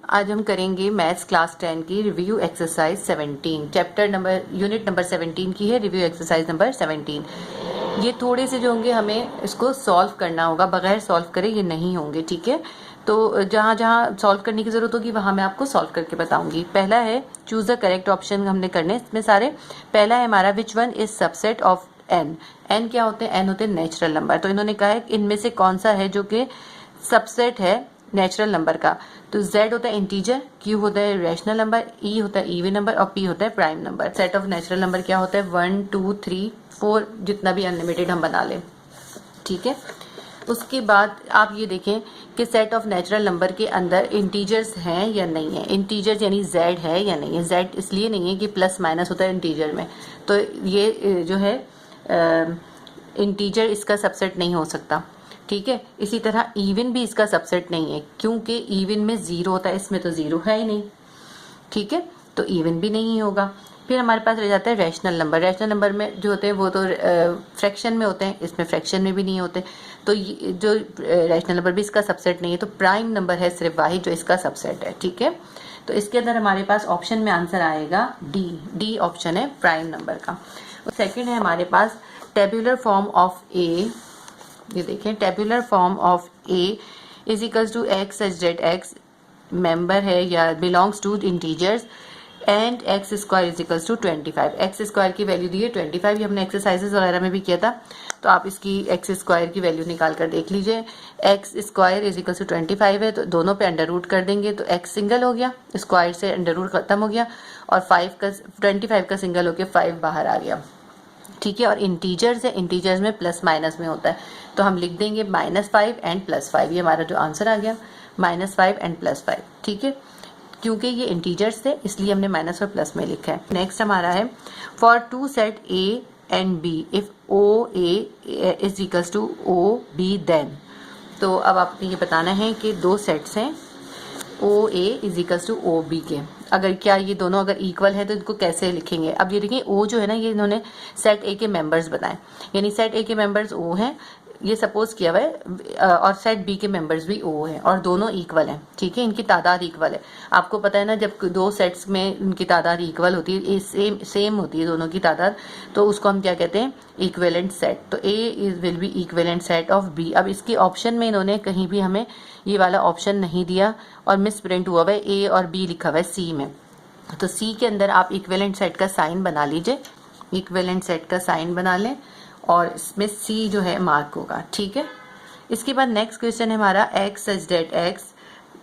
आज हम करेंगे मैथ्स क्लास 10 की review exercise 17। Chapter number unit number 17 की है रिव्यू एक्सरसाइज नंबर 17। ये थोड़े से जो होंगे हमें इसको सॉल्व करना होगा, बगैर सॉल्व करे ये नहीं होंगे, ठीक है। तो जहाँ जहाँ सॉल्व करने की जरूरत होगी वहाँ मैं आपको सॉल्व करके बताऊंगी। पहला है चूज द करेक्ट ऑप्शन, हमने करने इसमें सारे। पहला है हमारा which one is subset of N. N क्या होते हैं? एन होते हैं नेचुरल नंबर। तो इन्होंने कहा है इनमें से कौन सा है जो कि सबसेट है नेचुरल नंबर का। तो Z होता है इंटीजर, Q होता है रैशनल नंबर, E होता है इवन नंबर और P होता है prime number. Set of natural number क्या होता है? 1 2 3 4, जितना भी अनलिमिटेड हम बना लें, ठीक है। उसके बाद आप ये देखें कि सेट ऑफ नेचुरल नंबर के अंदर इंटीजर्स हैं या नहीं है। इंटीजर्स यानी Z है या नहीं है। Z इसलिए नहीं है कि प्लस माइनस होता है इंटीजर में, तो ये जो है इंटीजर इसका सबसेट नहीं हो सकता, ठीक है। इसी तरह इवन भी इसका सबसेट नहीं है, क्योंकि इवन में 0 होता है, इसमें तो 0 है ही नहीं, ठीक है। तो इवन भी नहीं होगा। फिर हमारे पास रह जाता है रैशनल नंबर। रैशनल नंबर में जो होते हैं वो तो फ्रैक्शन में होते हैं, इसमें फ्रैक्शन में भी नहीं होते। तो जो रैशनल नंबर भी इसका सबसेट नहीं है। तो प्राइम नंबर है सिर्फ वाहिद जो इसका सबसेट है, ठीक है। तो इसके अंदर हमारे पास ऑप्शन में आंसर आएगा डी ऑप्शन है प्राइम नंबर का। सेकेंड है हमारे पास टेबुलर फॉर्म ऑफ ए। ये देखें tabular form of A is equals to X such that X member है या belongs to integers and X square is equals to 25। X square की वैल्यू दी है 25, ये हमने एक्सरसाइजेस वगैरह में भी किया था। तो आप इसकी एक्स स्क्वायर की वैल्यू निकाल कर देख लीजिए। X square is equals to 25 है, तो दोनों पे अंडर रूट कर देंगे तो एक्स सिंगल हो गया, स्क्वायर से अंडर रूट खत्म हो गया और 25 का सिंगल होकर 5 बाहर आ गया, ठीक है। और इंटीजर्स है, इंटीजर्स में प्लस माइनस में होता है, तो हम लिख देंगे -5 एंड +5। ये हमारा जो आंसर आ गया -5 एंड +5, ठीक है। क्योंकि ये इंटीजर्स थे इसलिए हमने माइनस और प्लस में लिखा है। नेक्स्ट हमारा है for two set A and B if O A is equals to O B then. तो अब आपको ये बताना है कि दो सेट्स हैं O A is equals to O B के, अगर क्या ये दोनों अगर इक्वल है तो इनको कैसे लिखेंगे। अब ये देखिए ओ जो है ना, ये इन्होंने सेट ए के मेंबर्स बताए, यानी सेट ए के मेंबर्स ओ हैं, ये सपोज किया हुआ है, और सेट बी के मेंबर्स भी ओ हैं और दोनों इक्वल हैं, ठीक है। इनकी तादाद इक्वल है। आपको पता है ना, जब दो सेट्स में इनकी तादाद इक्वल होती है, सेम होती है दोनों की तादाद, तो उसको हम क्या कहते हैं? Equivalent set. तो A is will be equivalent set of B. अब इसके ऑप्शन में इन्होंने कहीं भी हमें ये वाला ऑप्शन नहीं दिया और मिस प्रिंट हुआ हुआ है ए और बी लिखा हुआ है सी में। तो सी के अंदर आप इक्विवेलेंट सेट का साइन बना लीजिए, इक्विवेलेंट सेट का साइन बना लें और इसमें सी जो है मार्क होगा, ठीक है। इसके बाद नेक्स्ट क्वेश्चन है हमारा X such that X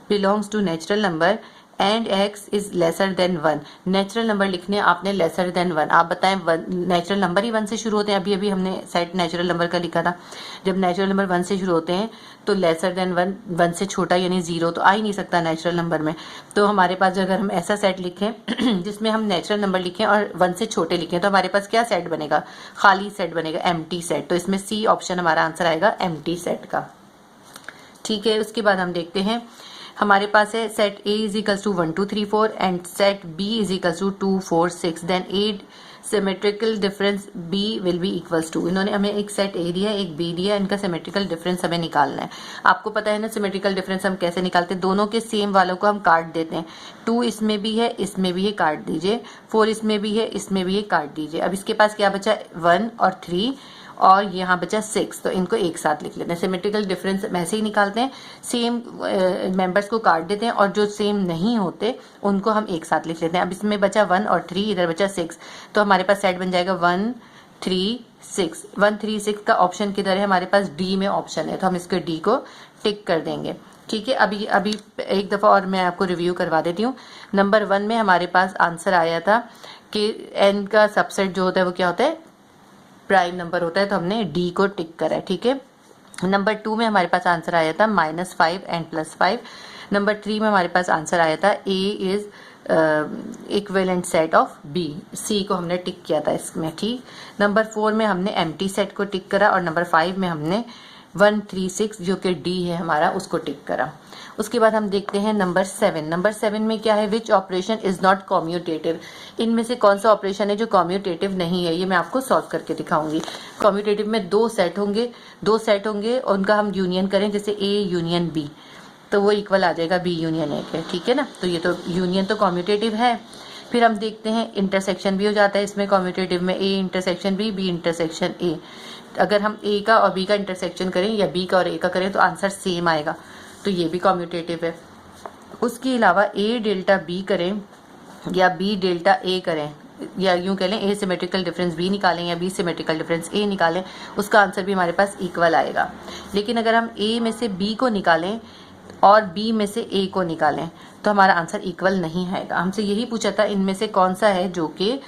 belongs to natural number and X is lesser than 1। Natural number लिखने आपने लेसर देन 1। आप बताएं नेचुरल नंबर ही 1 से शुरू होते हैं। अभी अभी हमने सेट नेचुरल नंबर का लिखा था, जब नेचुरल नंबर 1 से शुरू होते हैं तो लेसर देन 1 से छोटा यानी 0 तो आ ही नहीं सकता नेचुरल नंबर में। तो हमारे पास अगर हम ऐसा सेट लिखें जिसमें हम नेचुरल नंबर लिखें और 1 से छोटे लिखें तो हमारे पास क्या सेट बनेगा? खाली सेट बनेगा, एम्प्टी सेट। तो इसमें सी ऑप्शन हमारा आंसर आएगा एम्प्टी सेट का, ठीक है। उसके बाद हम देखते हैं हमारे पास है set A is equals to 1 2 3 4 and set B is equals to 2 4 6 then A symmetrical difference B will be equals to. इन्होंने हमें एक सेट ए दिया एक बी दिया, इनका सिमेट्रिकल डिफरेंस हमें निकालना है। आपको पता है ना सिमेट्रिकल डिफरेंस हम कैसे निकालते हैं? दोनों के सेम वालों को हम काट देते हैं। 2 इसमें भी है इसमें भी है, काट दीजिए। 4 इसमें भी है इसमें भी है, काट दीजिए। अब इसके पास क्या बचा? 1 और 3 और यहाँ बचा 6, तो इनको एक साथ लिख लेते हैं। सिमेट्रिकल डिफरेंस वैसे ही निकालते हैं, सेम मेंबर्स को काट देते हैं और जो सेम नहीं होते उनको हम एक साथ लिख लेते हैं। अब इसमें बचा 1 और 3, इधर बचा 6, तो हमारे पास सेट बन जाएगा 1 3 6। 1 3 6 का ऑप्शन किधर है? हमारे पास डी में ऑप्शन है, तो हम इसके डी को टिक कर देंगे, ठीक है। अभी एक दफ़ा और मैं आपको रिव्यू करवा देती हूँ। नंबर 1 में हमारे पास आंसर आया था कि एन का सबसेट जो होता है वो क्या होता है? प्राइम नंबर होता है, तो हमने डी को टिक करा है, ठीक है। नंबर 2 में हमारे पास आंसर आया था -5 एंड +5। नंबर 3 में हमारे पास आंसर आया था A is equivalent set of B, C को हमने टिक किया था इसमें, ठीक। नंबर 4 में हमने एम्प्टी सेट को टिक करा और नंबर 5 में हमने 1 3 6 जो कि डी है हमारा उसको टिक करा। उसके बाद हम देखते हैं नंबर 7। नंबर 7 में क्या है? Which operation is not commutative. इनमें से कौन सा ऑपरेशन है जो कॉम्यूटेटिव नहीं है? ये मैं आपको सॉल्व करके दिखाऊंगी। कॉम्यूटेटिव में दो सेट होंगे, उनका हम यूनियन करें, जैसे ए यूनियन बी। तो वो इक्वल आ जाएगा बी यूनियन ए के, ठीक है ना। तो ये तो यूनियन तो कॉम्यूटेटिव है। फिर हम देखते हैं इंटरसेक्शन भी हो जाता है इसमें कॉम्यूटेटिव में, A intersection B, B intersection A. अगर हम ए का और बी का इंटरसेक्शन करें या बी का और ए का करें तो आंसर सेम आएगा, तो ये भी कॉम्यूटेटिव है। उसके अलावा ए डेल्टा बी करें या बी डेल्टा ए करें, या यूं कह लें ए सिमेट्रिकल डिफरेंस बी निकालें या बी सिमेट्रिकल डिफरेंस ए निकालें, उसका आंसर भी हमारे पास इक्वल आएगा। लेकिन अगर हम ए में से बी को निकालें और बी में से ए को निकालें तो हमारा आंसर इक्वल नहीं आएगा। हमसे यही पूछा था इनमें से कौन सा है जो कि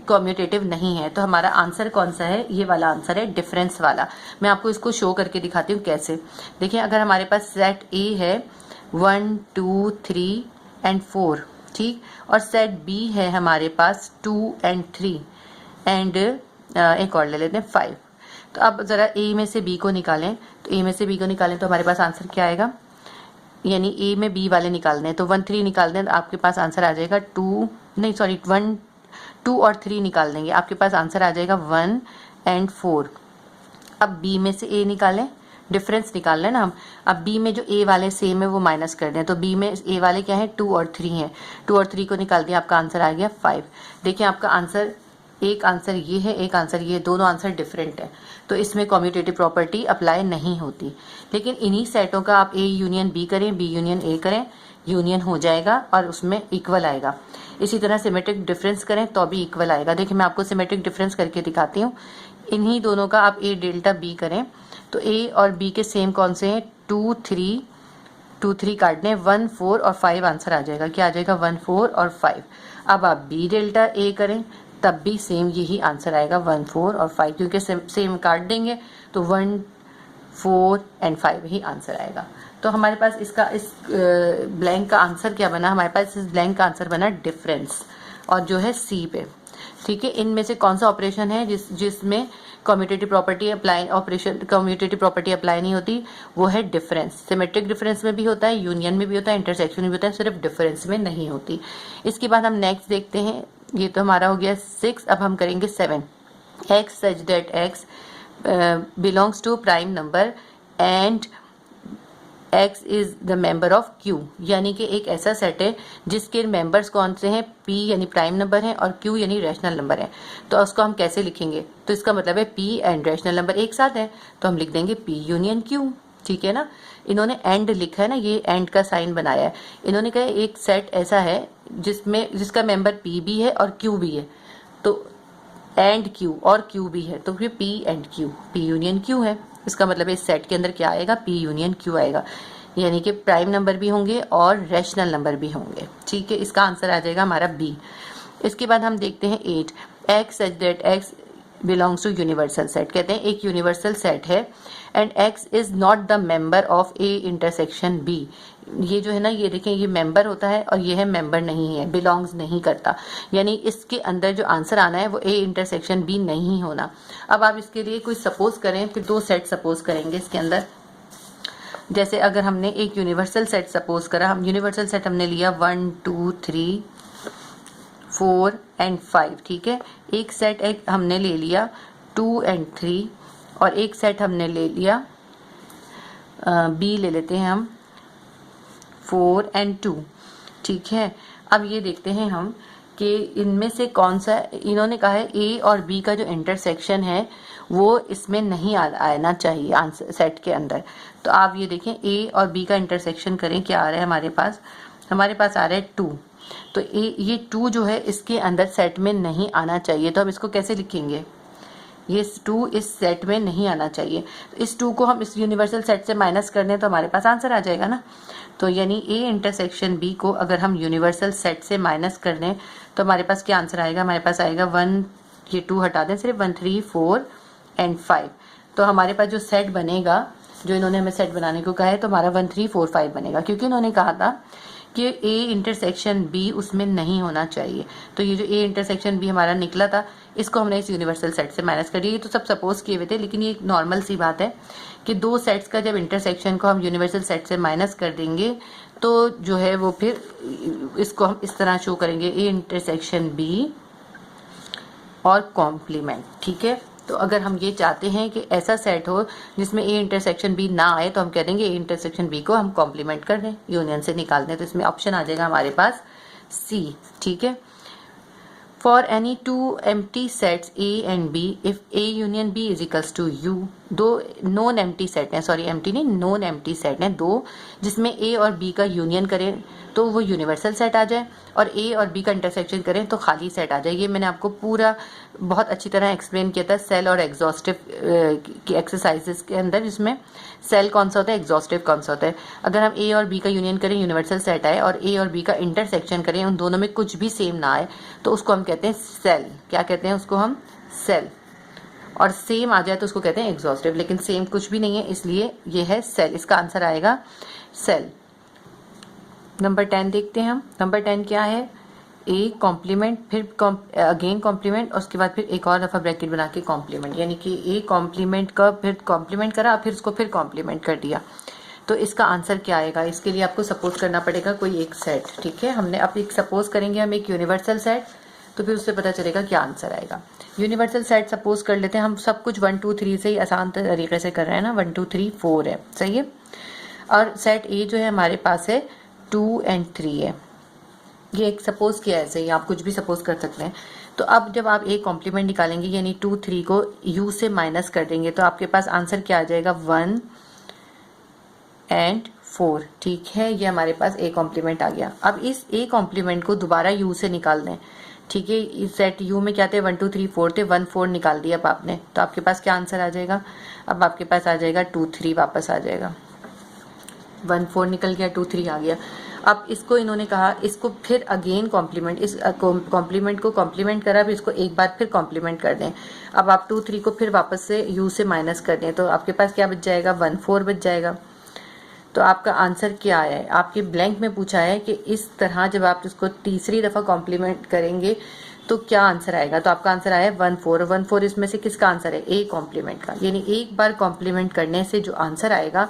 कॉम्यूटेटिव नहीं है, तो हमारा आंसर कौन सा है, ये वाला आंसर है डिफरेंस वाला। मैं आपको इसको शो करके दिखाती हूँ कैसे। देखिए अगर हमारे पास सेट ए है 1 2 3 एंड 4, ठीक, और सेट बी है हमारे पास 2 एंड 3 एंड एक और ले लेते हैं 5। तो अब जरा ए में से बी को निकालें, तो ए में से बी को निकालें तो हमारे पास आंसर क्या आएगा, यानी ए में बी वाले निकालने हैं तो 1 3 निकाल दें तो आपके पास आंसर आ जाएगा 1 2 और 3 निकाल देंगे, आपके पास आंसर आ जाएगा 1 एंड 4। अब बी में से ए निकालें, डिफरेंस निकाल लें ना हम। अब बी में जो ए वाले सेम है वो माइनस कर दें, तो बी में ए वाले क्या है 2 और 3 है, 2 और 3 को निकाल दिया, आपका आंसर आ गया 5। देखिए आपका आंसर, एक आंसर ये है एक आंसर ये, दोनों आंसर डिफरेंट है, तो इसमें कॉम्यूटेटिव प्रॉपर्टी अप्लाई नहीं होती। लेकिन इन्हीं सेटों का आप ए यूनियन बी करें, बी यूनियन ए करें, यूनियन हो जाएगा और उसमें इक्वल आएगा। इसी तरह सिमेट्रिक डिफरेंस करें तो भी इक्वल आएगा। देखिए मैं आपको सिमेट्रिक डिफरेंस करके दिखाती हूँ। इन्हीं दोनों का आप ए डेल्टा बी करें तो ए और बी के सेम कौन से हैं, 2 3 काट दें, 1 4 और 5 आंसर आ जाएगा। क्या आ जाएगा, 1 4 और 5। अब आप बी डेल्टा ए करें तब भी सेम यही आंसर आएगा 1 4 और 5, क्योंकि सेम काट देंगे तो 1 4 एंड 5 ही आंसर आएगा। तो हमारे पास इसका इस ब्लैंक का आंसर क्या बना, हमारे पास इस ब्लैंक का आंसर बना डिफरेंस, और जो है सी पे, ठीक है। इनमें से कौन सा ऑपरेशन है जिसमें कम्यूटेटिव प्रॉपर्टी अप्लाई नहीं होती, वो है डिफरेंस। सिमेट्रिक डिफरेंस में भी होता है, यूनियन में भी होता है, इंटरसेक्शन में भी होता है, सिर्फ डिफरेंस में नहीं होती। इसके बाद हम नेक्स्ट देखते हैं, ये तो हमारा हो गया 6। अब हम करेंगे 7। X such that X belongs to prime number and X is the member of Q, यानी कि एक ऐसा सेट है जिसके मेंबर्स कौन से हैं, P यानी प्राइम नंबर है और Q यानी रैशनल नंबर है। तो उसको हम कैसे लिखेंगे, तो इसका मतलब है P एंड रैशनल नंबर एक साथ है, तो हम लिख देंगे P यूनियन Q, ठीक है ना। इन्होंने एंड लिखा है ना, ये एंड का साइन बनाया है। इन्होंने कहा एक सेट ऐसा है जिसका मेंबर P भी है और Q भी है, तो एंड Q और Q भी है, तो फिर P and Q, P union Q है। इसका मतलब इस सेट के अंदर क्या आएगा, P यूनियन Q आएगा, यानी कि प्राइम नंबर भी होंगे और रैशनल नंबर भी होंगे, ठीक है। इसका आंसर आ जाएगा हमारा B। इसके बाद हम देखते हैं 8। X such that X belongs to universal set, कहते हैं एक यूनिवर्सल सेट है and X is not the member of A intersection B. ये जो है ना, ये देखें, ये मेंबर होता है और ये है मेंबर नहीं है, बिलोंग्स नहीं करता, यानी इसके अंदर जो आंसर आना है वो ए इंटरसेक्शन बी नहीं होना। अब आप इसके लिए कोई सपोज करें, फिर 2 सेट सपोज करेंगे इसके अंदर। जैसे अगर हमने एक यूनिवर्सल सेट सपोज करा, हम यूनिवर्सल सेट हमने लिया 1 2 3 4 एंड 5, ठीक है। एक सेट हमने ले लिया 2 एंड 3 और एक सेट हमने ले लिया बी ले लेते हैं हम 4 एंड 2, ठीक है। अब ये देखते हैं हम कि इनमें से कौन सा, इन्होंने कहा है ए और बी का जो इंटरसेक्शन है वो इसमें नहीं आना चाहिए आंसर सेट के अंदर। तो आप ये देखें ए और बी का इंटरसेक्शन करें, क्या आ रहा है हमारे पास आ रहा है 2। तो ये 2 जो है इसके अंदर सेट में नहीं आना चाहिए, तो हम इसको कैसे लिखेंगे, ये 2 इस सेट में नहीं आना चाहिए। तो इस 2 को हम इस यूनिवर्सल सेट से माइनस कर दें तो हमारे पास आंसर आ जाएगा ना। तो यानी ए इंटरसेक्शन बी को अगर हम यूनिवर्सल सेट से माइनस कर दें तो हमारे पास क्या आंसर आएगा, हमारे पास आएगा 1, ये 2 हटा दें, सिर्फ 1 3 4 एंड 5। तो हमारे पास जो सेट बनेगा, जो इन्होंने हमें सेट बनाने को कहा है, तो हमारा 1 3 4 5 बनेगा, क्योंकि इन्होंने कहा था कि ए इंटरसेक्शन बी उसमें नहीं होना चाहिए। तो ये जो ए इंटरसेक्शन बी हमारा निकला था, इसको हमने इस यूनिवर्सल सेट से माइनस कर दिया। ये तो सब सपोज किए हुए थे, लेकिन ये नॉर्मल सी बात है कि 2 सेट्स का जब इंटरसेक्शन को हम यूनिवर्सल सेट से माइनस कर देंगे तो जो है वो फिर इसको हम इस तरह शो करेंगे, ए इंटरसेक्शन बी और कॉम्प्लीमेंट, ठीक है। तो अगर हम ये चाहते हैं कि ऐसा सेट हो जिसमें ए इंटरसेक्शन बी ना आए, तो हम कह देंगे ए इंटरसेक्शन बी को हम कॉम्प्लीमेंट कर दें, यूनियन से निकाल दें। तो इसमें ऑप्शन आ जाएगा हमारे पास सी। ठीक है। For any two empty sets A and B if A union B is equals to U, दो नॉन एम्प्टी सेट हैं, सॉरी एम्प्टी नहीं, नॉन एम्प्टी सेट हैं दो, जिसमें ए और बी का यूनियन करें तो वो यूनिवर्सल सेट आ जाए, और ए और बी का इंटरसेक्शन करें तो खाली सेट आ जाए। ये मैंने आपको पूरा बहुत अच्छी तरह एक्सप्लेन किया था सेल और एग्जॉस्टिव की एक्सरसाइजेस के अंदर, जिसमें सेल कौन सा होता है, एग्जॉस्टिव कौन सा होता है। अगर हम ए और बी का यूनियन करें, यूनिवर्सल सेट आए, और ए और बी का इंटरसेक्शन करें, उन दोनों में कुछ भी सेम ना आए, तो उसको हम कहते हैं सेल। क्या कहते हैं उसको हम? सेल। और सेम आ जाए तो उसको कहते हैं एग्जॉस्टिव, लेकिन सेम कुछ भी नहीं है, इसलिए ये है सेल। इसका आंसर आएगा सेल। नंबर 10 देखते हैं हम। नंबर 10 क्या है? ए कॉम्प्लीमेंट, फिर अगेन कॉम्प्लीमेंट, और उसके बाद फिर एक और दफा ब्रैकेट बना के कॉम्प्लीमेंट, यानी कि ए कॉम्प्लीमेंट का फिर कॉम्प्लीमेंट करा, फिर उसको फिर कॉम्प्लीमेंट कर दिया। तो इसका आंसर क्या आएगा? इसके लिए आपको सपोज करना पड़ेगा कोई एक सेट। ठीक है, हमने अब एक सपोज करेंगे हम एक यूनिवर्सल सेट, तो फिर उससे पता चलेगा क्या आंसर आएगा। यूनिवर्सल सेट सपोज कर लेते हैं हम, सब कुछ 1 2 3 से ही आसान तरीके से कर रहे हैं ना, 1 2 3 4 है, सही है। और सेट ए जो है हमारे पास है 2 और 3 है। ये एक सपोज किया है, ऐसे ही आप कुछ भी सपोज कर सकते हैं। तो अब जब आप ए कॉम्प्लीमेंट निकालेंगे, यानी 2 3 को यू से माइनस कर देंगे, तो आपके पास आंसर क्या आ जाएगा? 1 और 4। ठीक है, ये हमारे पास ए कॉम्प्लीमेंट आ गया। अब इस ए कॉम्प्लीमेंट को दोबारा यू से निकाल दें। ठीक है, इस सेट यू में क्या थे? 1 2 3 4 थे, 1 4 निकाल दिया अब आपने, तो आपके पास क्या आंसर आ जाएगा? अब आपके पास आ जाएगा 2 3 वापस आ जाएगा। 1 4 निकल गया, 2 3 आ गया। अब इसको इन्होंने कहा, इसको फिर अगेन कॉम्प्लीमेंट, इस कॉम्प्लीमेंट को कॉम्प्लीमेंट करा, फिर इसको एक बार फिर कॉम्प्लीमेंट कर दें। अब आप 2 3 को फिर वापस से यू से माइनस कर दें, तो आपके पास क्या बच जाएगा? 1 4 बच जाएगा। तो आपका आंसर क्या आया है? आपके ब्लैंक में पूछा है कि इस तरह जब आप इसको तीसरी दफा कॉम्प्लीमेंट करेंगे तो क्या आंसर आएगा? तो आपका आंसर आया 1 4। 1 4 इसमें से किसका आंसर है? ए कॉम्प्लीमेंट का। यानी एक बार कॉम्प्लीमेंट करने से जो आंसर आएगा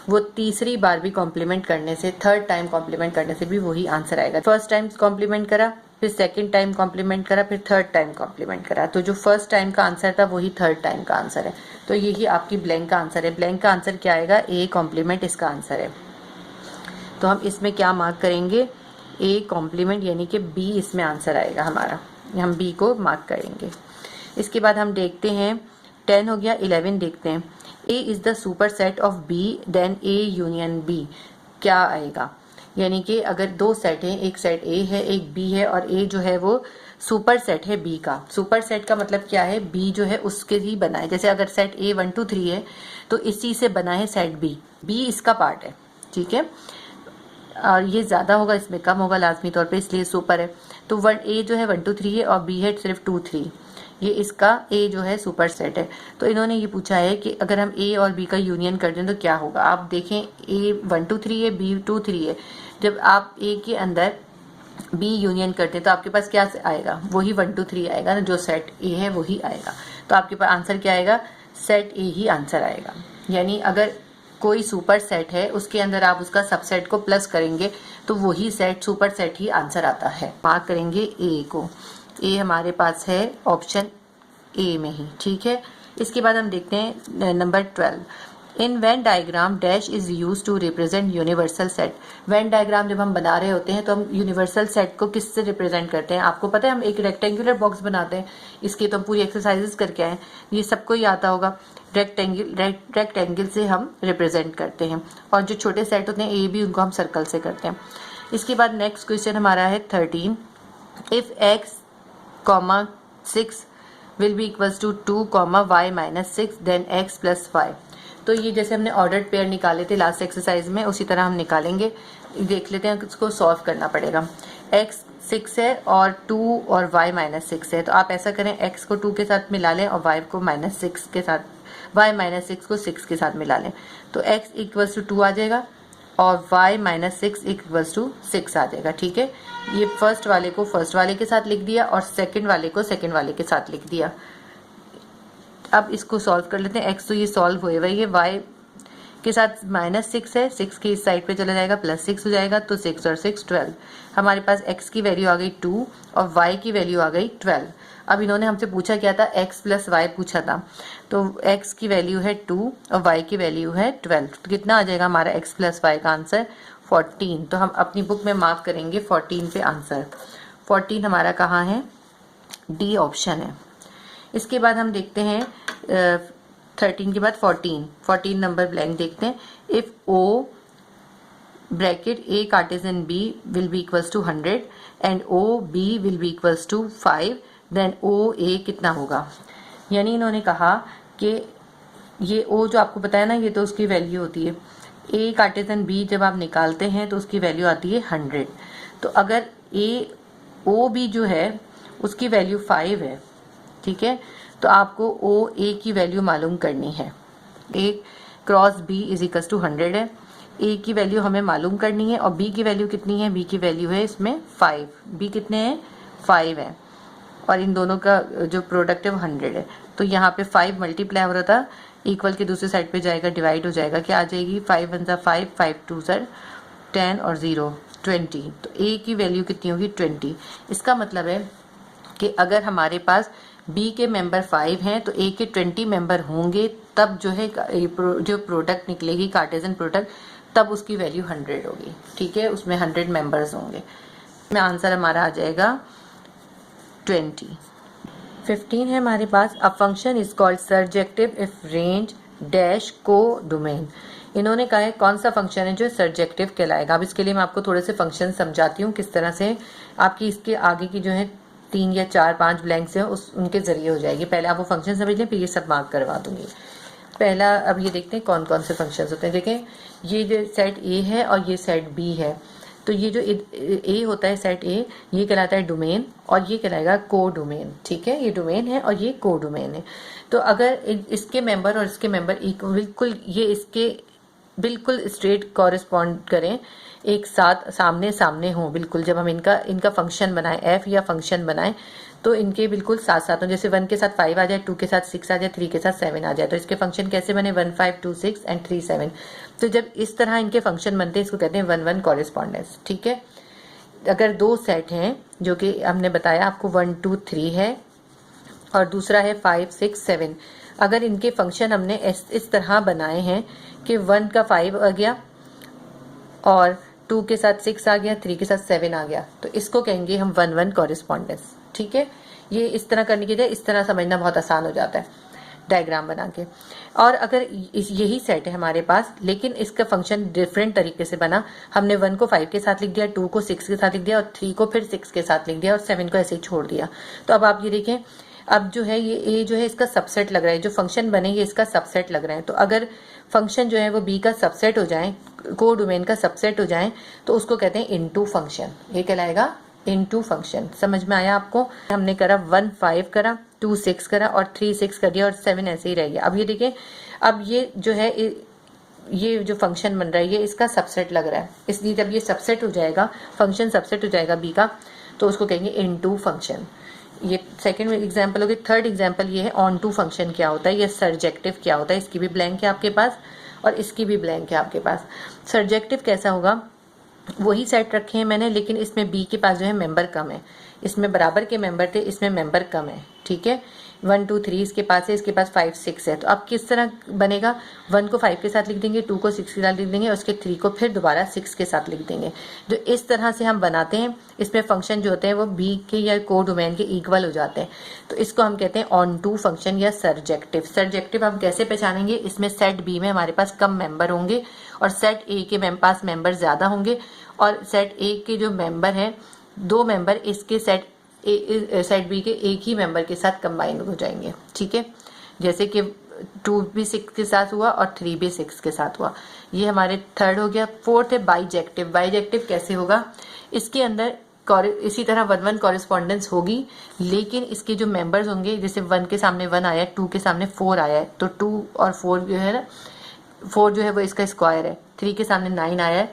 वो तीसरी बार भी कॉम्प्लीमेंट करने से, थर्ड टाइम कॉम्प्लीमेंट करने से भी वही आंसर आएगा। फर्स्ट टाइम कॉम्प्लीमेंट करा, फिर सेकंड टाइम कॉम्प्लीमेंट करा, फिर थर्ड टाइम कॉम्प्लीमेंट करा, तो जो फर्स्ट टाइम का आंसर था वही थर्ड टाइम का आंसर है। तो यही आपकी ब्लैंक का आंसर है। ब्लैंक का आंसर क्या आएगा? ए कॉम्प्लीमेंट इसका आंसर है। तो हम इसमें क्या मार्क करेंगे? ए कॉम्प्लीमेंट, यानी कि बी इसमें आंसर आएगा हमारा, हम बी को मार्क करेंगे। इसके बाद हम देखते हैं 10 हो गया, 11 देखते हैं। A is the superset of B then A union B, क्या आएगा? यानी कि अगर दो सेट हैं, एक सेट ए है एक बी है, और ए जो है वो सुपर सेट है बी का। सुपर सेट का मतलब क्या है? बी जो है उसके ही बना है। जैसे अगर सेट ए 1 2 3 है तो इसी से बना है सेट बी, बी इसका पार्ट है। ठीक है, और ये ज्यादा होगा, इसमें कम होगा लाजमी तौर पे, इसलिए सुपर है। तो ए जो है 1 2 3 है और बी है सिर्फ 2 3, ये इसका ए जो है सुपर सेट है। तो इन्होंने ये पूछा है कि अगर हम ए और बी का यूनियन कर दें तो क्या होगा? आप देखें, ए 1 2 3 है, बी 2 3 है। जब आप ए के अंदर बी यूनियन करते हैं तो आपके पास क्या आएगा? वही 1 2 3 आएगा ना, जो सेट ए है वही आएगा। तो आपके पास आंसर क्या आएगा? सेट ए ही आंसर आएगा। यानी अगर कोई सुपर सेट है उसके अंदर आप उसका सबसेट को प्लस करेंगे तो वही सेट सुपर सेट ही आंसर आता है। मार्क करेंगे ए को। ए हमारे पास है ऑप्शन ए में ही। ठीक है, इसके बाद हम देखते हैं number 12। In Venn diagram dash is use to represent universal set. Venn diagram जब हम बना रहे होते हैं तो हम यूनिवर्सल सेट को किससे रिप्रेजेंट करते हैं? आपको पता है, हम एक रेक्टेंगुलर बॉक्स बनाते हैं, इसकी तो हम पूरी एक्सरसाइजेस करके आए, ये सबको ही आता होगा। रेक्टेंगल से हम रिप्रेजेंट करते हैं, और जो छोटे सेट होते हैं ए बी, उनको हम सर्कल से करते हैं। इसके बाद नेक्स्ट क्वेश्चन हमारा है 13। If x, 6 will be equals to 2, y minus 6 then x plus y। तो ये जैसे हमने ऑर्डर्ड पेयर निकाले थे लास्ट एक्सरसाइज में, उसी तरह हम निकालेंगे। देख लेते हैं, इसको सॉल्व करना पड़ेगा। x 6 है और 2 और y माइनस 6 है, तो आप ऐसा करें, x को 2 के साथ मिला लें और y को माइनस 6 के साथ, y माइनस 6 को 6 के साथ मिला लें, तो x इक्वल्स टू 2 आ जाएगा और y माइनस 6 इक्वल्स टू 6 आ जाएगा। ठीक है, ये फर्स्ट वाले को फर्स्ट वाले के साथ लिख दिया और सेकंड वाले को सेकंड वाले के साथ लिख दिया। अब इसको सॉल्व कर लेते हैं। x तो ये सॉल्व हुए हुए, ये y के साथ -6 है, 6 की इस साइड पे चला जाएगा, +6 हो जाएगा, तो 6 और 6 12। हमारे पास x की वैल्यू आ गई 2 और y की वैल्यू आ गई 12। अब इन्होंने हमसे पूछा क्या था, x + y पूछा था, तो x की वैल्यू है 2 और y की वैल्यू है 12। तो कितना आ जाएगा हमारा x + y का आंसर 14। तो हम अपनी बुक में मार्क करेंगे 14 पे आंसर। 14 हमारा कहाँ है, डी ऑप्शन है। इसके बाद हम देखते हैं 13 के बाद 14 नंबर ब्लैंक देखते हैं। If O bracket A cartesian B will be equals to 100 and OB will be equals to 5, then OA कितना होगा। यानी इन्होंने कहा कि ये O जो आपको बताया ना, ये तो उसकी वैल्यू होती है। A कार्टेसियन B जब आप निकालते हैं तो उसकी वैल्यू आती है 100। तो अगर OB जो है उसकी वैल्यू 5 है, ठीक है, तो आपको OA की वैल्यू मालूम करनी है। A cross B is equal to 100 है। A की वैल्यू हमें मालूम करनी है और B की वैल्यू कितनी है, B की वैल्यू है इसमें 5। B कितने हैं, 5 है, और इन दोनों का जो प्रोडक्ट है वो 100 है। तो यहाँ पे 5 मल्टीप्लाई हो रहा था, इक्वल के दूसरे साइड पे जाएगा, डिवाइड हो जाएगा, क्या आ जाएगी, 5 1 5, 5 2 10 और 0 20। तो A की वैल्यू कितनी होगी, 20। इसका मतलब है कि अगर हमारे पास B के मेंबर 5 हैं तो A के 20 मेंबर होंगे, तब जो है जो प्रोडक्ट निकलेगी कार्टेशियन प्रोडक्ट, तब उसकी वैल्यू 100 होगी, ठीक है, उसमें 100 मेंबर्स होंगे। इसमें आंसर हमारा आ जाएगा 20। 15 है हमारे पास, a function is called surjective if range dash को डोमेन। इन्होंने कहा है कौन सा फंक्शन है जो सर्जेक्टिव कहलाएगा। अब इसके लिए मैं आपको थोड़े से फंक्शन समझाती हूँ किस तरह से आपकी इसके आगे की जो है 3 या 4 5 ब्लैंक्स हैं उनके जरिए हो जाएगी। पहले आप वो फंक्शन समझ लें, फिर ये सब मार्क करवा दूंगी। पहला अब ये देखते हैं कौन कौन से फंक्शन होते हैं। देखें, ये जो सेट A है और ये सेट B है, तो ये जो A होता है सेट A, ये कहलाता है डोमेन और ये कहलाएगा को डोमेन, ठीक है, ये डोमेन है और ये को डोमेन है। तो अगर इसके मेंबर और इसके मेंबर बिल्कुल ये इसके बिल्कुल स्ट्रेट कॉरेस्पॉन्ड करें, एक साथ सामने सामने हो बिल्कुल, जब हम इनका फंक्शन बनाएं, एफ या फंक्शन बनाएं, तो इनके बिल्कुल साथ साथ हो। जैसे 1 के साथ 5 आ जाए, 2 के साथ 6 आ जाए, 3 के साथ 7 आ जाए, तो इसके फंक्शन कैसे बने, 1 5 2 6 एंड 3 7। तो जब इस तरह इनके फंक्शन बनते हैं, इसको कहते हैं 1 1 कॉरेस्पॉन्डेंस, ठीक है। अगर दो सेट हैं जो कि हमने बताया आपको 1 2 3 है और दूसरा है 5 6 7, अगर इनके फंक्शन हमने इस तरह बनाए हैं कि 1 का 5 आ गया और 2 के साथ 6 आ गया, 3 के साथ 7 आ गया, तो इसको कहेंगे हम 1 1 कॉरेस्पॉन्डेंस, ठीक है। ये इस तरह करने की जगह इस तरह समझना बहुत आसान हो जाता है डायग्राम बना के। और अगर यही सेट है हमारे पास, लेकिन इसका फंक्शन डिफरेंट तरीके से बना, हमने 1 को 5 के साथ लिख दिया, 2 को 6 के साथ लिख दिया और 3 को फिर 6 के साथ लिख दिया और 7 को ऐसे ही छोड़ दिया। तो अब आप ये देखें, अब जो है ये जो है इसका सबसेट लग रहा है, जो फंक्शन बने ये इसका सबसेट लग रहा है। तो अगर फंक्शन जो है वो B का सबसेट हो जाए, को डोमेन का सबसेट हो जाए, तो उसको कहते हैं इनटू फंक्शन। ये कहलाएगा इनटू फंक्शन। समझ में आया आपको। हमने करा 1 5 करा, 2 6 करा और 3 6 कर दिया और 7 ऐसे ही रह गया। अब ये देखिए, अब ये जो है ये जो फंक्शन बन रहा है ये इसका सबसेट लग रहा है, इसलिए जब ये सबसेट हो जाएगा, फंक्शन सबसेट हो जाएगा B का, तो उसको कहेंगे इनटू फंक्शन। ये सेकंड एग्जांपल हो गया। थर्ड एग्जांपल ये है ऑन टू फंक्शन क्या होता है, ये सर्जेक्टिव क्या होता है। इसकी भी ब्लैंक है आपके पास और इसकी भी ब्लैंक है आपके पास। सर्जेक्टिव कैसा होगा, वही सेट रखे हैं मैंने, लेकिन इसमें B के पास जो है मेंबर कम है, इसमें बराबर के मेंबर थे, इसमें मेंबर कम है, ठीक है। 1 2 3 इसके पास है, इसके पास 5 6 है। तो अब किस तरह बनेगा, 1 को 5 के साथ लिख देंगे, 2 को 6 के साथ लिख देंगे और उसके 3 को फिर दोबारा 6 के साथ लिख देंगे। जो इस तरह से हम बनाते हैं, इसमें फंक्शन जो होते हैं वो B के या को डोमेन के इक्वल हो जाते हैं, तो इसको हम कहते हैं ऑन टू फंक्शन या सर्जेक्टिव। सर्जेक्टिव हम कैसे पहचानेंगे, इसमें सेट B में हमारे पास कम मेंबर होंगे और सेट A के पास मेंबर ज्यादा होंगे, और सेट A के जो मेंबर हैं, 2 मेंबर इसके सेट B के एक ही मेंबर के साथ कंबाइन हो जाएंगे, ठीक है। जैसे कि 2 भी 6 के साथ हुआ और 3 भी 6 के साथ हुआ। ये हमारे थर्ड हो गया। फोर्थ है बाइजेक्टिव। बाइजेक्टिव कैसे होगा, इसके अंदर इसी तरह 1 1 कॉरेस्पॉन्डेंस होगी, लेकिन इसके जो मेंबर्स होंगे, जैसे 1 के सामने 1 आया है, 2 के सामने 4 आया है, तो 2 और 4 जो है ना, 4 जो है वो इसका स्क्वायर है। 3 के सामने 9 आया है,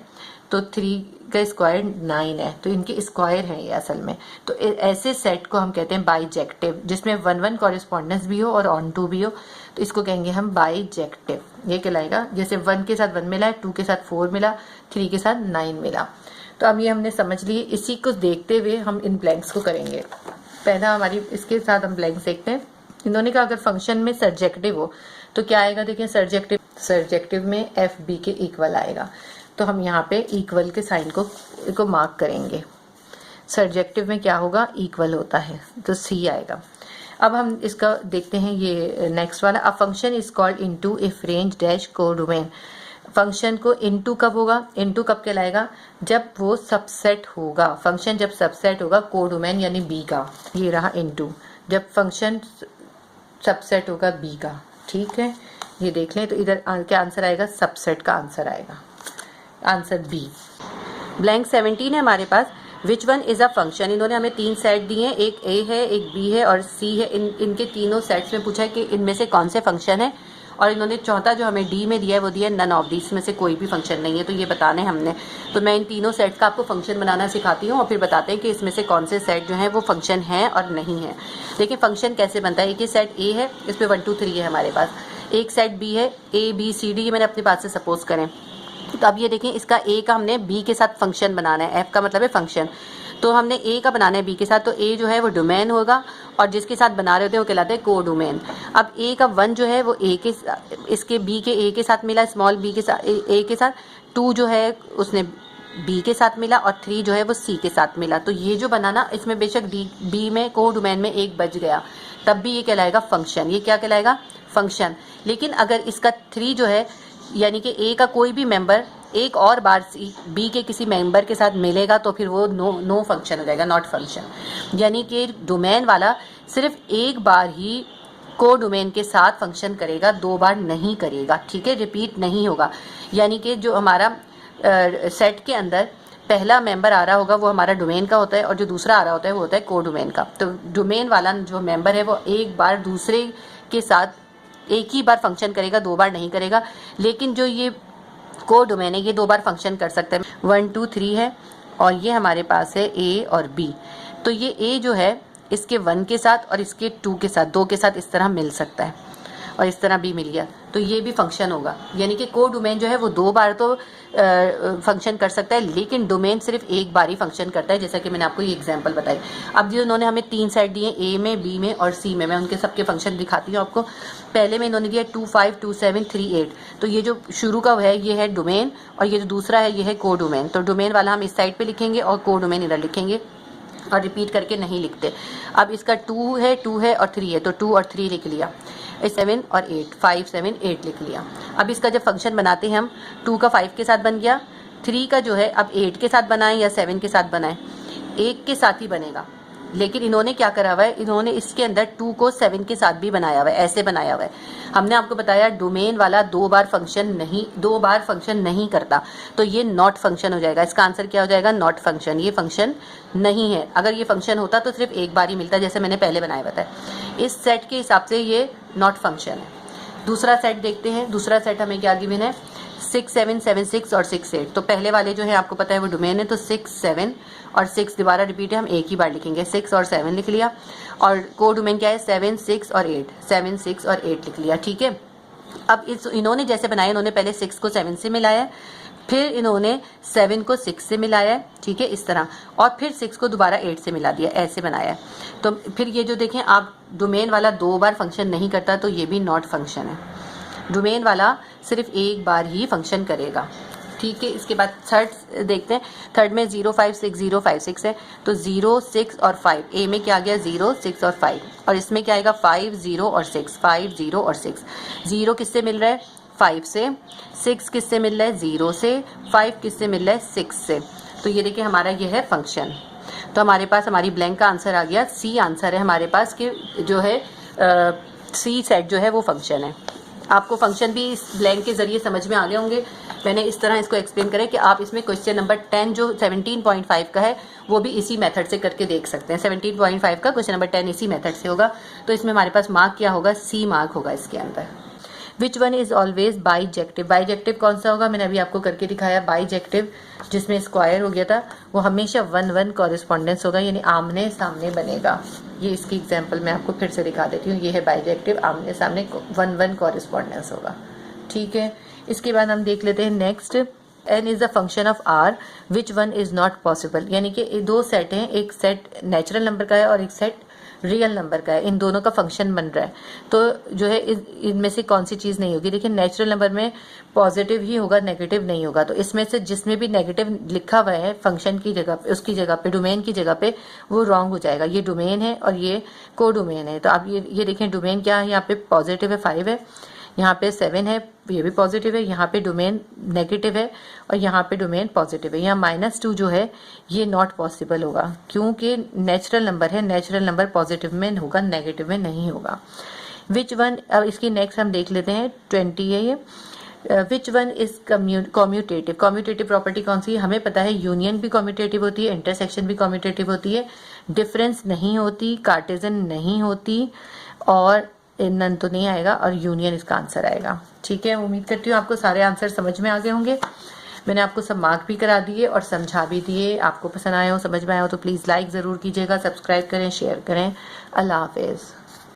तो 3 का स्क्वायर 9 है, तो इनके स्क्वायर है ये असल में। तो ऐसे सेट को हम कहते हैं बाइजेक्टिव, जिसमें 1 1 कॉरेस्पॉन्डेंस भी हो और ऑन टू भी हो, तो इसको कहेंगे हम बाइजेक्टिव। ये कहलाएगा जैसे 1 के साथ 1 मिला है, 2 के साथ 4 मिला, 3 के साथ 9 मिला। तो अब ये हमने समझ लिए, इसी को देखते हुए हम इन ब्लैंक्स को करेंगे। पहला हमारी इसके साथ हम ब्लैंक्स देखते हैं। इन्होंने कहा अगर फंक्शन में सर्जेक्टिव हो तो क्या आएगा, देखिए सर्जेक्टिव में एफ बी के इक्वल आएगा, तो हम यहाँ पे इक्वल के साइन को मार्क करेंगे। सर्जेक्टिव में क्या होगा, इक्वल होता है, तो सी आएगा। अब हम इसका देखते हैं ये नेक्स्ट वाला। अ function is called into if range dash codomain. Function को इनटू कब होगा, इनटू कब कहलाएगा, जब वो सबसेट होगा। फंक्शन जब सबसेट होगा कोडोमेन यानी बी का, ये रहा इनटू, जब फंक्शन सबसेट होगा बी का। ठीक है, ये देख लें, तो इधर क्या आंसर आएगा, सबसेट का आंसर आएगा, आंसर बी। ब्लैंक 17 है हमारे पास। Which one is a function. इन्होंने हमें 3 सेट दिए हैं, एक ए है, एक बी है और सी है। इनके तीनों सेट्स में पूछा है कि इनमें से कौन से फंक्शन है, और इन्होंने चौथा जो हमें डी में दिया है वो दिया है नन ऑफ दी, इसमें से कोई भी फंक्शन नहीं है, तो ये बताने हमने। तो मैं इन तीनों सेट्स का आपको फंक्शन बनाना सिखाती हूँ और फिर बताते हैं कि इसमें से कौन से सेट जो है वो फंक्शन है और नहीं है। देखिए फंक्शन कैसे बनता है। एक सेट ए है, इसमें 1 2 3 है हमारे पास। एक सेट बी है, ए बी सी डी, ये मैंने अपने पास से सपोज करें। तो अब ये देखें, इसका ए का हमने बी के साथ फंक्शन बनाना है, एफ का मतलब है फंक्शन, तो हमने ए का बनाना है बी के साथ, तो ए जो है वो डोमेन होगा और जिसके साथ बना रहे होते हैं वो कहलाता है को डोमेन। अब ए का 1 जो है वो ए के, इसके बी के ए के साथ मिला, स्मॉल बी के साथ ए के साथ, 2 जो है उसने बी के साथ मिला और 3 जो है वो सी के साथ मिला। तो ये जो बनाना, इसमें बेशक बी में को डोमेन में 1 बच गया, तब भी ये कहलाएगा फंक्शन। ये क्या कहलाएगा, फंक्शन। लेकिन अगर इसका 3 जो है यानी कि ए का कोई भी मेंबर एक और बार बी के किसी मेंबर के साथ मिलेगा तो फिर वो नो फंक्शन हो जाएगा, नॉट फंक्शन। यानी कि डोमेन वाला सिर्फ एक बार ही को डोमेन के साथ फंक्शन करेगा, 2 बार नहीं करेगा। ठीक है, रिपीट नहीं होगा। यानी कि जो हमारा सेट के अंदर पहला मेंबर आ रहा होगा वो हमारा डोमेन का होता है और जो दूसरा आ रहा होता है वो होता है को डोमेन का। तो डोमेन वाला जो मेंबर है वो एक बार दूसरे के साथ एक ही बार फंक्शन करेगा, 2 बार नहीं करेगा। लेकिन जो ये को डोमेन है ये 2 बार फंक्शन कर सकता है। 1 2 3 है और ये हमारे पास है ए और बी, तो ये ए जो है इसके 1 के साथ और इसके 2 के साथ, 2 के साथ इस तरह मिल सकता है और इस तरह भी मिल गया, तो ये भी फंक्शन होगा। यानी कि को डोमेन जो है वो 2 बार तो फंक्शन कर सकता है, लेकिन डोमेन सिर्फ एक बार ही फंक्शन करता है, जैसा कि मैंने आपको ये एग्जांपल बताई। अब जो इन्होंने हमें 3 सेट दिए, ए में, बी में और सी में, मैं उनके सबके फंक्शन दिखाती हूँ आपको। पहले में इन्होंने दिया 2 5 2 7 3 8, तो ये जो शुरू का है ये है डोमेन और ये जो दूसरा है ये है को डोमेन। तो डोमेन वाला हम इस साइड पर लिखेंगे और को डोमेन इधर लिखेंगे और रिपीट करके नहीं लिखते। अब इसका 2 है और 3 है, तो 2 और 3 लिख लिया। 7 और 8, 5 7 8 लिख लिया। अब इसका जब फंक्शन बनाते हैं हम, 2 का 5 के साथ बन गया, 3 का जो है अब 8 के साथ बनाएं या 7 के साथ बनाएं, 1 के साथ ही बनेगा। लेकिन इन्होंने क्या करा हुआ है, इन्होंने इसके अंदर 2 को 7 के साथ भी बनाया हुआ है, ऐसे बनाया हुआ है। हमने आपको बताया डोमेन वाला 2 बार फंक्शन नहीं करता, तो ये नॉट फंक्शन हो जाएगा। इसका आंसर क्या हो जाएगा, नॉट फंक्शन। ये फंक्शन नहीं है। अगर ये फंक्शन होता तो सिर्फ एक बार ही मिलता, जैसे मैंने पहले बनाया हुआ था। इस सेट के हिसाब से ये नॉट फंक्शन है। दूसरा सेट देखते हैं। दूसरा सेट हमें क्या गिवन है, 6 7 7 6 और 6 8। तो पहले वाले जो है आपको पता है वो डोमेन है, तो 6 7 और 6 दोबारा रिपीट है, हम एक ही बार लिखेंगे, 6 और 7 लिख लिया। और को डोमेन क्या है, 7 6 और 8, 7 6 और 8 लिख लिया। ठीक है, अब इन्होंने जैसे बनाया, इन्होंने पहले 6 को 7 से मिलाया है, फिर इन्होंने 7 को 6 से मिलाया है, ठीक है, इस तरह, और फिर 6 को दोबारा 8 से मिला दिया, ऐसे बनाया है। तो फिर ये जो देखें आप, डोमेन वाला 2 बार फंक्शन नहीं करता, तो ये भी नॉट फंक्शन है। डोमेन वाला सिर्फ एक बार ही फंक्शन करेगा। ठीक है, इसके बाद थर्ड देखते हैं। थर्ड में 0 5 6 0 5 6 है, तो 0 6 और 5, ए में क्या आ गया 0 6 और 5, और इसमें क्या आएगा 5 0 और 6, 5 0 और 6। 0 किससे मिल रहा है, 5 से, 6 किससे मिल रहा है, 0 से, 5 किससे मिल रहा है, 6 से। तो ये देखिए हमारा ये है फंक्शन। तो हमारे पास हमारी ब्लैंक का आंसर आ गया, सी आंसर है हमारे पास कि जो है सी सेट जो है वो फंक्शन है। आपको फंक्शन भी इस ब्लैंक के जरिए समझ में आ गए होंगे। मैंने इस तरह इसको एक्सप्लेन करा कि आप इसमें क्वेश्चन नंबर 10 जो 17.5 का है वो भी इसी मेथड से करके देख सकते हैं। 17.5 का क्वेश्चन नंबर 10 इसी मेथड से होगा। तो इसमें हमारे पास मार्क क्या होगा, सी मार्क होगा इसके अंदर। विच वन इज ऑलवेज बाईजेक्टिव, बाईजेक्टिव कौन सा होगा, मैंने अभी आपको करके दिखाया, बाईजेक्टिव जिसमें स्क्वायर हो गया था वो हमेशा 1-1 कॉरेस्पॉन्डेंस होगा, यानी आमने सामने बनेगा। ये इसकी एग्जाम्पल मैं आपको फिर से दिखा देती हूँ, ये है बाईजेक्टिव, आमने सामने 1-1 कॉरेस्पॉन्डेंस होगा, ठीक है। इसके बाद हम देख लेते हैं next, n is the function of r which one is not possible, यानी कि दो सेट हैं, एक सेट नेचुरल नंबर का है और एक सेट रियल नंबर का है, इन दोनों का फंक्शन बन रहा है, तो जो है इनमें से कौन सी चीज नहीं होगी। देखिए नेचुरल नंबर में पॉजिटिव ही होगा, नेगेटिव नहीं होगा, तो इसमें से जिसमें भी नेगेटिव लिखा हुआ है फंक्शन की जगह पे, उसकी जगह पे, डोमेन की जगह पे, वो रॉन्ग हो जाएगा। ये डोमेन है और ये को डोमेन है, तो आप ये देखें डोमेन क्या है, यहाँ पे पॉजिटिव है 5 है, यहाँ पे 7 है, ये भी पॉजिटिव है, यहाँ पे डोमेन नेगेटिव है और यहाँ पे डोमेन पॉजिटिव है। यहाँ -2 जो है ये नॉट पॉसिबल होगा, क्योंकि नेचुरल नंबर है, नेचुरल नंबर पॉजिटिव में होगा, नेगेटिव में नहीं होगा। विच वन, अब इसकी नेक्स्ट हम देख लेते हैं, 20 है ये। विच one is commutative, commutative property कौन सी है, हमें पता है यूनियन भी कम्यूटेटिव होती है, इंटरसेक्शन भी कम्यूटेटिव होती है, डिफरेंस नहीं होती, कार्टेजन नहीं होती, और नन तो नहीं आएगा, और यूनियन इसका आंसर आएगा, ठीक है। उम्मीद करती हूँ आपको सारे आंसर समझ में आ गए होंगे। मैंने आपको सब मार्क भी करा दिए और समझा भी दिए, आपको पसंद आया हो, समझ में आया हो तो प्लीज़ लाइक ज़रूर कीजिएगा, सब्सक्राइब करें, शेयर करें। अल्लाह हाफिज़।